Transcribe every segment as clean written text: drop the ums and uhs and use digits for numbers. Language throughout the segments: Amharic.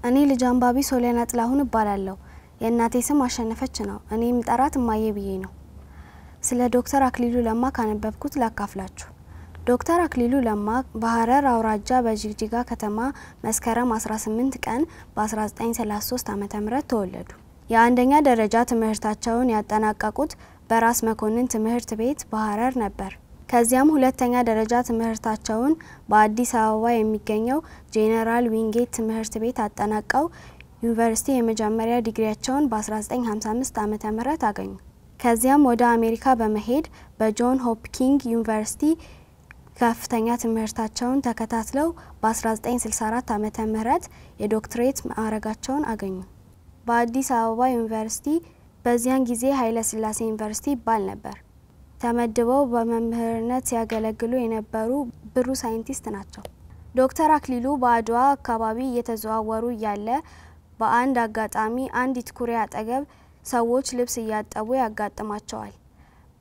እኔ ልጅ አንባቢ ሶሊያና ጥላሁን እባላለሁ። የእናቴ ስም አሸነፈች ነው። እኔም ጠራት እማዬ ብዬ ነው። ስለ ዶክተር አክሊሉ ለማ ካነበብኩት ላካፍላችሁ። ዶክተር አክሊሉ ለማ በሐረር አውራጃ በጅግጅጋ ከተማ መስከረም 18 ቀን በ1933 ዓ.ም ተወለዱ። የአንደኛ ደረጃ ትምህርታቸውን ያጠናቀቁት በራስ መኮንን ትምህርት ቤት በሐረር ነበር። ከዚያም ሁለተኛ ደረጃ ትምህርታቸውን በአዲስ አበባ የሚገኘው ጄኔራል ዊንጌት ትምህርት ቤት አጠናቀው ዩኒቨርሲቲ የመጀመሪያ ዲግሪያቸውን በ1955 ዓ.ም አገኙ። ከዚያም ወደ አሜሪካ በመሄድ በጆን ሆፕኪንስ ዩኒቨርሲቲ ከፍተኛ ትምህርታቸውን ተከታትለው በ1964 ዓ.ም የዶክትሬት ማዕረጋቸውን አገኙ። በአዲስ አበባ ዩኒቨርሲቲ በዚያን ጊዜ ኃይለ ሥላሴ ዩኒቨርሲቲ ይባል ነበር ተመድበው በመምህርነት ሲያገለግሉ የነበሩ ብሩ ሳይንቲስት ናቸው። ዶክተር አክሊሉ በአድዋ አካባቢ እየተዘዋወሩ ያለ በአንድ አጋጣሚ አንዲት ኩሬ አጠገብ ሰዎች ልብስ እያጠቡ ያጋጥማቸዋል።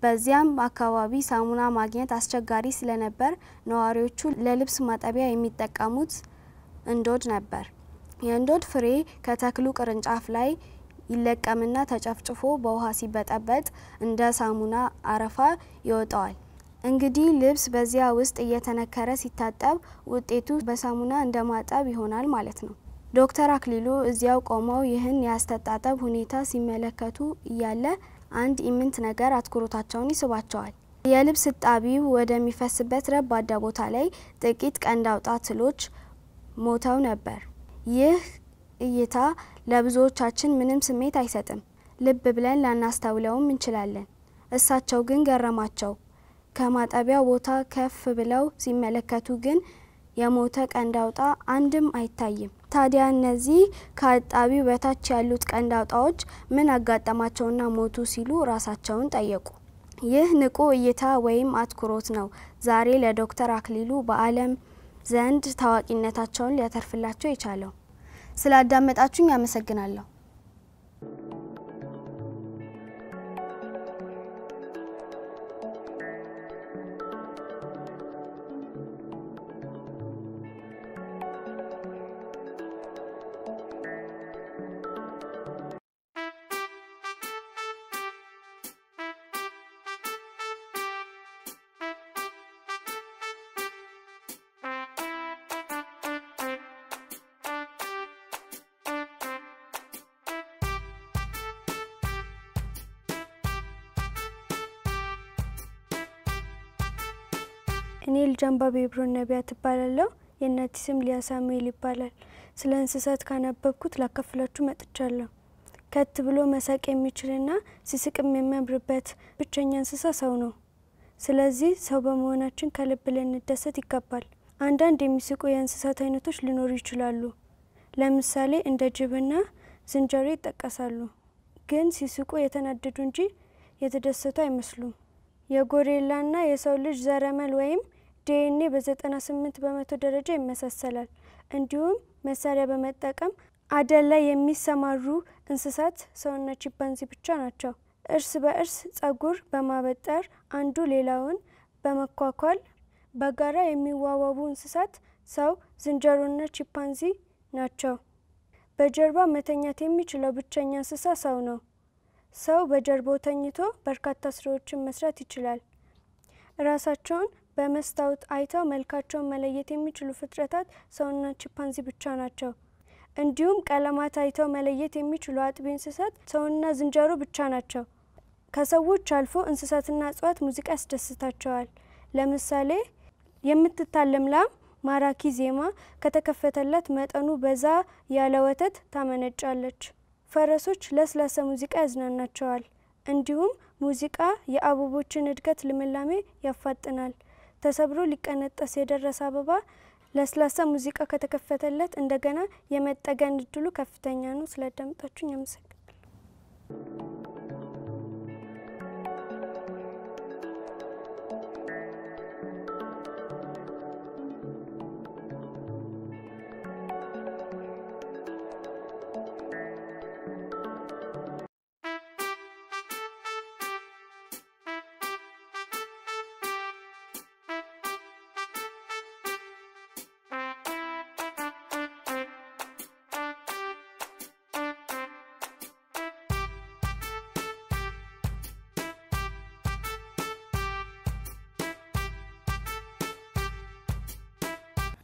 በዚያም አካባቢ ሳሙና ማግኘት አስቸጋሪ ስለነበር ነዋሪዎቹ ለልብስ ማጠቢያ የሚጠቀሙት እንዶድ ነበር። የእንዶድ ፍሬ ከተክሉ ቅርንጫፍ ላይ ይለቀምና ተጨፍጭፎ በውሃ ሲበጠበጥ እንደ ሳሙና አረፋ ይወጣዋል። እንግዲህ ልብስ በዚያ ውስጥ እየተነከረ ሲታጠብ ውጤቱ በሳሙና እንደማጠብ ይሆናል ማለት ነው። ዶክተር አክሊሉ እዚያው ቆመው ይህን ያስተጣጠብ ሁኔታ ሲመለከቱ እያለ አንድ ኢምንት ነገር አትኩሮታቸውን ይስባቸዋል። የልብስ ጣቢው ወደሚፈስበት ረባዳ ቦታ ላይ ጥቂት ቀንድ አውጣ ትሎች ሞተው ነበር። ይህ እይታ ለብዙዎቻችን ምንም ስሜት አይሰጥም። ልብ ብለን ላናስተውለውም እንችላለን። እሳቸው ግን ገረማቸው። ከማጠቢያው ቦታ ከፍ ብለው ሲመለከቱ ግን የሞተ ቀንድ አውጣ አንድም አይታይም። ታዲያ እነዚህ ከአጣቢው በታች ያሉት ቀንድ አውጣዎች ምን አጋጠማቸውና ሞቱ ሲሉ ራሳቸውን ጠየቁ። ይህ ንቁ እይታ ወይም አትኩሮት ነው ዛሬ ለዶክተር አክሊሉ በዓለም ዘንድ ታዋቂነታቸውን ሊያተርፍላቸው የቻለው። ስላዳመጣችሁኝ አመሰግናለሁ። እኔ ልጅ አንባቢ ብሩን ነቢያት እባላለሁ። የእናቴ ስም ሊያ ሳሙኤል ይባላል። ስለ እንስሳት ካነበብኩት ላካፍላችሁ መጥቻለሁ። ከት ብሎ መሳቅ የሚችልና ሲስቅም የሚያምርበት ብቸኛ እንስሳ ሰው ነው። ስለዚህ ሰው በመሆናችን ከልብ ልንደሰት ይገባል። አንዳንድ የሚስቁ የእንስሳት አይነቶች ሊኖሩ ይችላሉ። ለምሳሌ እንደ ጅብና ዝንጀሮ ይጠቀሳሉ። ግን ሲስቁ የተናደዱ እንጂ የተደሰቱ አይመስሉም። የጎሪላና የሰው ልጅ ዘረመል ወይም ዲኤንኤ በ98 በመቶ ደረጃ ይመሳሰላል። እንዲሁም መሳሪያ በመጠቀም አደን ላይ የሚሰማሩ እንስሳት ሰውና ቺምፓንዚ ብቻ ናቸው። እርስ በእርስ ጸጉር በማበጠር አንዱ ሌላውን በመኳኳል በጋራ የሚዋዋቡ እንስሳት ሰው፣ ዝንጀሮና ቺምፓንዚ ናቸው። በጀርባ መተኛት የሚችለው ብቸኛ እንስሳ ሰው ነው። ሰው በጀርባው ተኝቶ በርካታ ስራዎችን መስራት ይችላል። ራሳቸውን በመስታወት አይተው መልካቸውን መለየት የሚችሉ ፍጥረታት ሰውና ቺምፓንዚ ብቻ ናቸው። እንዲሁም ቀለማት አይተው መለየት የሚችሉ አጥቢ እንስሳት ሰውና ዝንጀሮ ብቻ ናቸው። ከሰዎች አልፎ እንስሳትና እጽዋት ሙዚቃ ያስደስታቸዋል። ለምሳሌ የምትታለም ላም ማራኪ ዜማ ከተከፈተላት መጠኑ በዛ ያለ ወተት ታመነጫለች። ፈረሶች ለስላሳ ሙዚቃ ያዝናናቸዋል። እንዲሁም ሙዚቃ የአበቦችን እድገት ልምላሜ ያፋጥናል። ተሰብሮ ሊቀነጠስ የደረሰ አበባ ለስላሳ ሙዚቃ ከተከፈተለት እንደገና የመጠገን እድሉ ከፍተኛ ነው። ስለዳመጣችሁኝ አመሰግናለሁ።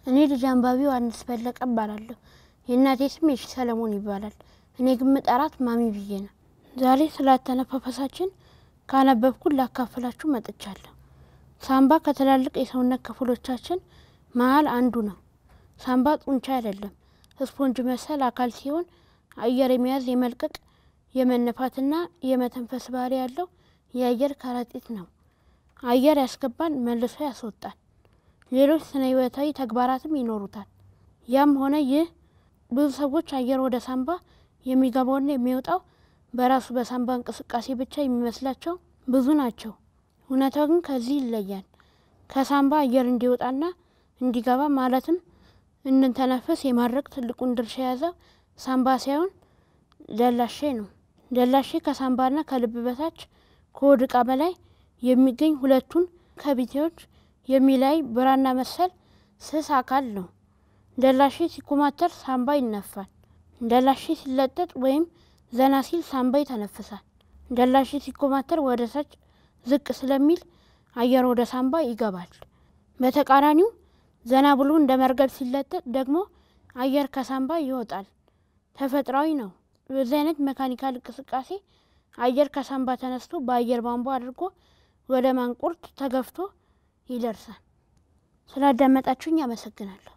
እኔ ልጅ አንባቢው ዮሐንስ በለጠ እባላለሁ። የእናቴ ስም የሺ ሰለሞን ይባላል። እኔ ግን የምጠራት ማሚ ብዬ ነው። ዛሬ ስለ አተነፋፈሳችን ካነበብኩት ላካፍላችሁ መጥቻለሁ። ሳምባ ከትላልቅ የሰውነት ክፍሎቻችን መሃል አንዱ ነው። ሳምባ ጡንቻ አይደለም፣ ስፖንጅ መሰል አካል ሲሆን አየር የመያዝ የመልቀቅ የመነፋትና የመተንፈስ ባህሪ ያለው የአየር ከረጢት ነው። አየር ያስገባል፣ መልሶ ያስወጣል። ሌሎች ስነ ህይወታዊ ተግባራትም ይኖሩታል። ያም ሆነ ይህ ብዙ ሰዎች አየር ወደ ሳምባ የሚገባውና የሚወጣው በራሱ በሳምባ እንቅስቃሴ ብቻ የሚመስላቸው ብዙ ናቸው። እውነታው ግን ከዚህ ይለያል። ከሳምባ አየር እንዲወጣና እንዲገባ ማለትም እንድንተነፍስ የማድረግ ትልቁን ድርሻ የያዘው ሳምባ ሳይሆን ደላሼ ነው። ደላሼ ከሳምባና ከልብ በታች ከሆድ ዕቃ በላይ የሚገኝ ሁለቱን ካቪቲዎች የሚለይ ብራና መሰል ስስ አካል ነው። ደላሼ ሲኮማተር ሳምባ ይነፋል። ደላሼ ሲለጠጥ ወይም ዘና ሲል ሳምባ ይተነፍሳል። ደላሼ ሲኮማተር ወደ ታች ዝቅ ስለሚል አየር ወደ ሳምባ ይገባል። በተቃራኒው ዘና ብሎ እንደ መርገብ ሲለጠጥ ደግሞ አየር ከሳምባ ይወጣል። ተፈጥሯዊ ነው። በዚህ አይነት ሜካኒካል እንቅስቃሴ አየር ከሳምባ ተነስቶ በአየር ቧንቧ አድርጎ ወደ ማንቁርት ተገፍቶ ይደርሳል። ስላዳመጣችሁኝ አመሰግናለሁ።